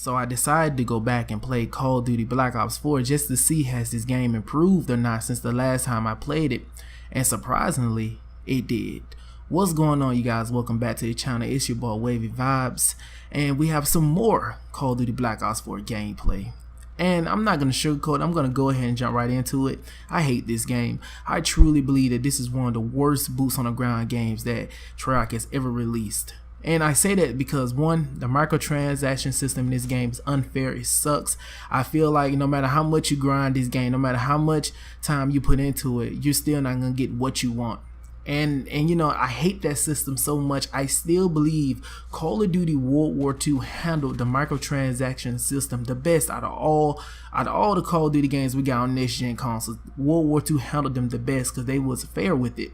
So I decided to go back and play Call of Duty Black Ops 4 just to see has this game improved or not since the last time I played it, and surprisingly it did. What's going on, you guys? Welcome back to the channel. It's your boy Wavy Vibes, and we have some more Call of Duty Black Ops 4 gameplay. And I'm not going to sugarcoat it. I'm going to go ahead and jump right into it. I hate this game. I truly believe that this is one of the worst boots on the ground games that Treyarch has ever released. And I say that because, one, the microtransaction system in this game is unfair. It sucks. I feel like no matter how much you grind this game, no matter how much time you put into it, you're still not going to get what you want. And you know, I hate that system so much. I still believe Call of Duty World War II handled the microtransaction system the best out of all the Call of Duty games we got on next gen consoles. World War II handled them the best because they was fair with it.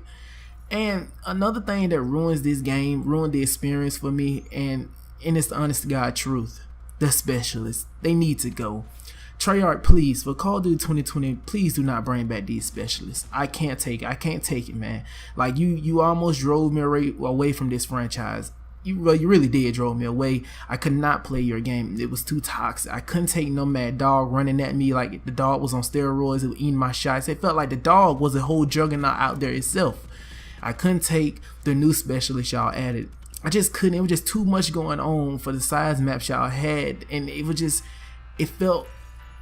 And another thing that ruins this game, ruined the experience for me, and it's the honest to God truth, the specialists, they need to go. Treyarch, please, for Call of Duty 2020, please do not bring back these specialists. I can't take it, man. Like, you almost drove me away from this franchise. You really did drove me away. I could not play your game. It was too toxic. I couldn't take no mad dog running at me like the dog was on steroids. It was eating my shots. It felt like the dog was a whole juggernaut out there itself. I couldn't take the new specialist y'all added. I just couldn't. It was just too much going on for the size maps y'all had, and it felt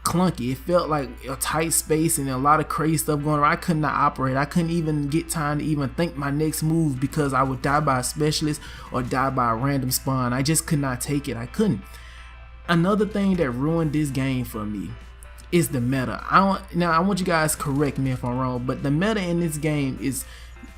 clunky. It felt like a tight space and a lot of crazy stuff going on. I could not operate. I couldn't even get time to even think my next move because I would die by a specialist or die by a random spawn. I just could not take it. I couldn't. Another thing that ruined this game for me is the meta. I want you guys to correct me if I'm wrong, but the meta in this game is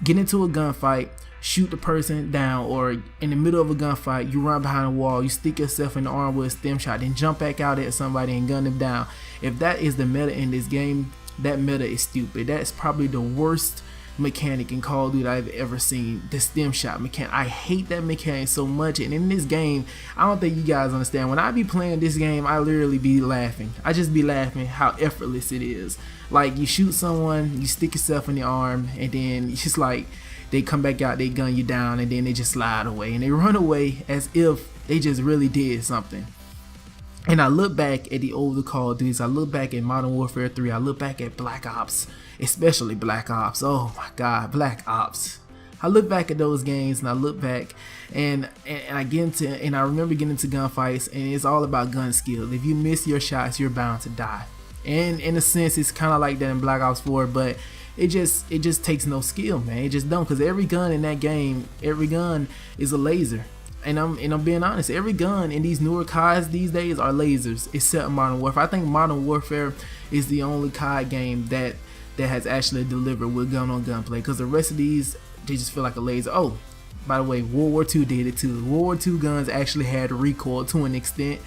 get into a gunfight, shoot the person down, or in the middle of a gunfight you run behind a wall, you stick yourself in the arm with a stem shot, then jump back out at somebody and gun them down. If that is the meta in this game, that meta is stupid. That's probably the worst mechanic in Call of Duty I've ever seen, the stem shot mechanic. I hate that mechanic so much, and in this game, I don't think you guys understand. When I be playing this game, I literally be laughing. I just be laughing how effortless it is. Like, you shoot someone, you stick yourself in the arm, and then it's just like they come back out, they gun you down, and then they just slide away, and they run away as if they just really did something. And I look back at the older Call of Duties, I look back at Modern Warfare 3, I look back at Black Ops, especially Black Ops. Oh my God, Black Ops. I look back at those games and I look back and I get into, and I remember getting into gunfights, and it's all about gun skill. If you miss your shots, you're bound to die. And in a sense, it's kind of like that in Black Ops 4, but it just takes no skill, man. It just don't, because every gun in that game, every gun is a laser. And I'm being honest, every gun in these newer CODs these days are lasers, except Modern Warfare. I think Modern Warfare is the only COD game that has actually delivered with gun-on-gun play, because the rest of these, they just feel like a laser. Oh, by the way, World War II did it too. World War II guns actually had recoil to an extent.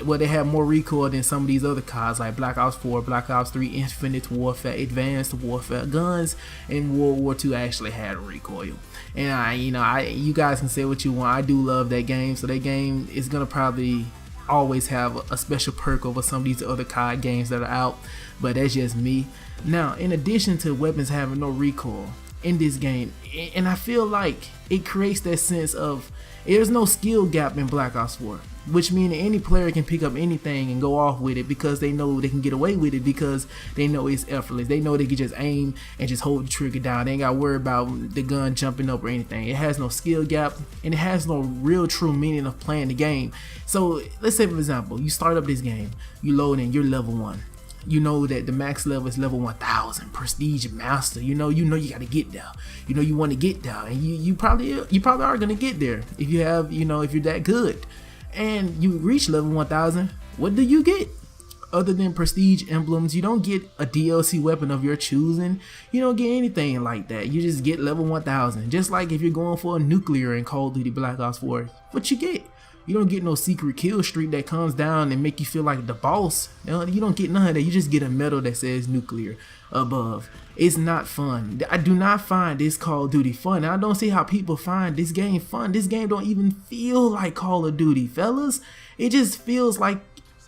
Well, they have more recoil than some of these other CODs like Black Ops 4, Black Ops 3, Infinite Warfare, Advanced Warfare. Guns in World War II actually had recoil. And you guys can say what you want. I do love that game, so that game is gonna probably always have a special perk over some of these other COD games that are out, but that's just me. Now, in addition to weapons having no recoil in this game, and I feel like it creates that sense of there's no skill gap in Black Ops 4, which means any player can pick up anything and go off with it because they know they can get away with it, because they know it's effortless. They know they can just aim and just hold the trigger down. They ain't got to worry about the gun jumping up or anything. It has no skill gap, and it has no real true meaning of playing the game. So let's say, for example, you start up this game, you load in, you're level 1. You know that the max level is level 1000, prestige master. You know you got to get there. You know you want to get there, and you probably are gonna get there if you have, if you're that good. And you reach level 1000, what do you get? Other than prestige emblems, you don't get a DLC weapon of your choosing. You don't get anything like that. You just get level 1000. Just like if you're going for a nuclear in Call of Duty Black Ops 4, what you get? You don't get no secret kill streak that comes down and make you feel like the boss. You don't get none of that. You just get a medal that says nuclear above. It's not fun. I do not find this Call of Duty fun. I don't see how people find this game fun. This game don't even feel like Call of Duty, fellas. It just feels like,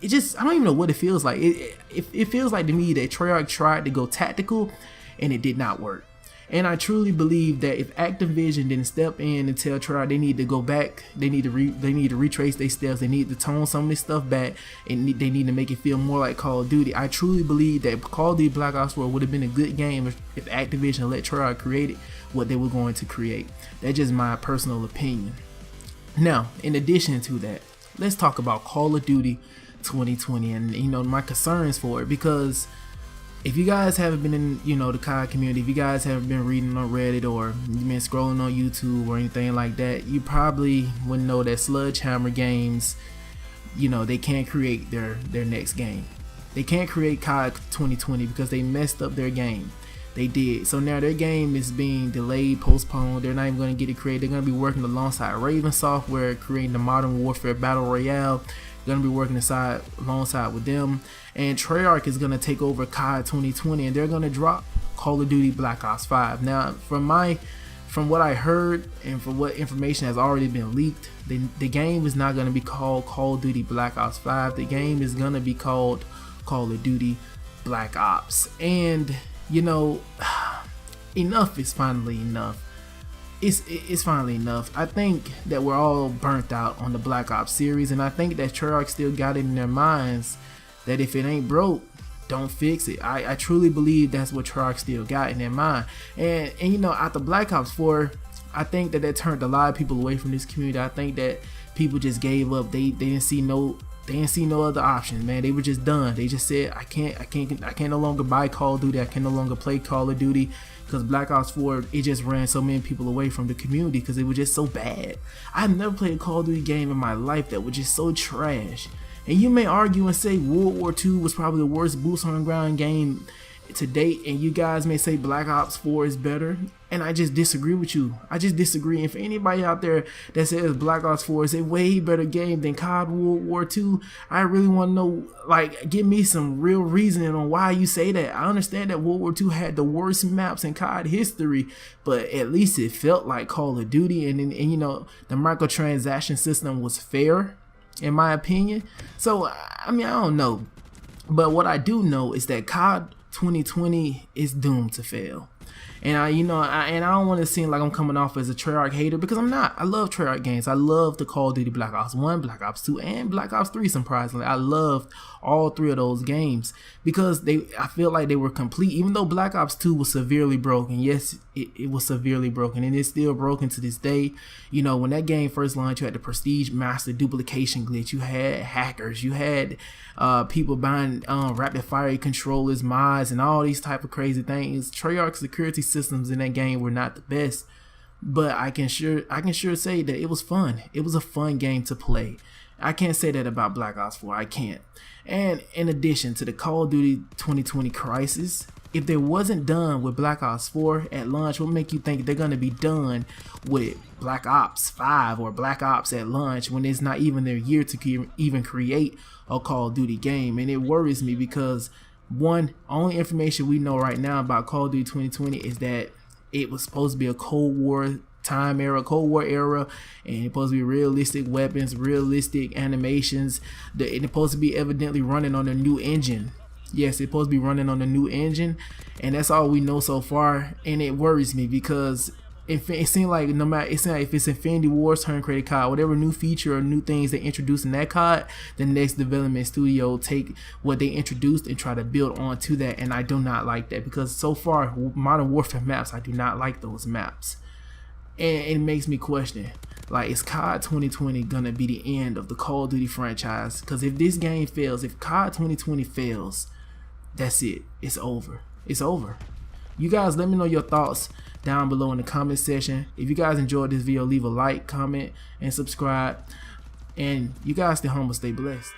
I don't even know what it feels like. It feels like to me that Treyarch tried to go tactical and it did not work. And I truly believe that if Activision didn't step in and tell Treyarch they need to go back, they need to retrace their steps, they need to tone some of this stuff back, and they need to make it feel more like Call of Duty. I truly believe that Call of Duty Black Ops 4 would have been a good game if Activision let Treyarch create what they were going to create. That's just my personal opinion. Now, in addition to that, let's talk about Call of Duty 2020 and my concerns for it, because if you guys haven't been in the COD community, if you guys haven't been reading on Reddit or you've been scrolling on YouTube or anything like that, you probably wouldn't know that Sledgehammer Games, they can't create their next game. They can't create COD 2020 because they messed up their game. They did. So now their game is being delayed, postponed. They're not even going to get it created. They're going to be working alongside Raven Software, creating the Modern Warfare Battle Royale. They're going to be working alongside with them. And Treyarch is going to take over COD 2020, and they're going to drop Call of Duty Black Ops 5. Now, from what I heard and from what information has already been leaked, the game is not going to be called Call of Duty Black Ops 5. The game is going to be called Call of Duty Black Ops. And enough is finally enough. It's finally enough. I think that we're all burnt out on the Black Ops series, and I think that Treyarch still got it in their minds that if it ain't broke, don't fix it. I truly believe that's what Treyarch still got in their mind. And after Black Ops 4, I think that turned a lot of people away from this community. I think that people just gave up. They didn't see no other options, man. They were just done. They just said, I can't no longer buy Call of Duty. I can no longer play Call of Duty, because Black Ops 4, it just ran so many people away from the community because it was just so bad. I've never played a Call of Duty game in my life that was just so trash. And you may argue and say World War II was probably the worst boots on the ground game to date, and you guys may say Black Ops 4 is better, and I just disagree with you. I just disagree. And for anybody out there that says Black Ops 4 is a way better game than COD World War II, I really want to know, give me some real reasoning on why you say that. I understand that World War II had the worst maps in COD history, but at least it felt like Call of Duty, and the microtransaction system was fair, in my opinion. So I don't know, but what I do know is that COD 2020 is doomed to fail. And I don't want to seem like I'm coming off as a Treyarch hater, because I'm not. I love Treyarch games. I love the Call of Duty Black Ops 1, Black Ops 2, and Black Ops 3, surprisingly. I loved all three of those games because I feel like they were complete. Even though Black Ops 2 was severely broken, yes, it was severely broken, and it's still broken to this day. When that game first launched, you had the Prestige Master duplication glitch. You had hackers. You had people buying rapid fire controllers, mods, and all these type of crazy things. Treyarch security systems in that game were not the best, but I can sure say that it was fun. It was a fun game to play. I can't say that about Black Ops 4. I can't. And in addition to the Call of Duty 2020 crisis, if they wasn't done with Black Ops 4 at launch, what make you think they're going to be done with Black Ops 5 or Black Ops at launch when it's not even their year to even create a Call of Duty game? And it worries me because, one, only information we know right now about Call of Duty 2020 is that it was supposed to be a Cold War era, and it's supposed to be realistic weapons, realistic animations. It's supposed to be evidently running on a new engine. Yes, it's supposed to be running on a new engine, and that's all we know so far. And it worries me because it seems like if it's Infinity Ward's turn created COD, whatever new feature or new things they introduce in that COD, the next development studio take what they introduced and try to build onto that. And I do not like that, because so far Modern Warfare maps, I do not like those maps. And it makes me question, is COD 2020 gonna be the end of the Call of Duty franchise? Because if this game fails, if COD 2020 fails, that's it. It's over. It's over. You guys, let me know your thoughts down below in the comment section. If you guys enjoyed this video, leave a like, comment, and subscribe. And you guys stay humble, stay blessed.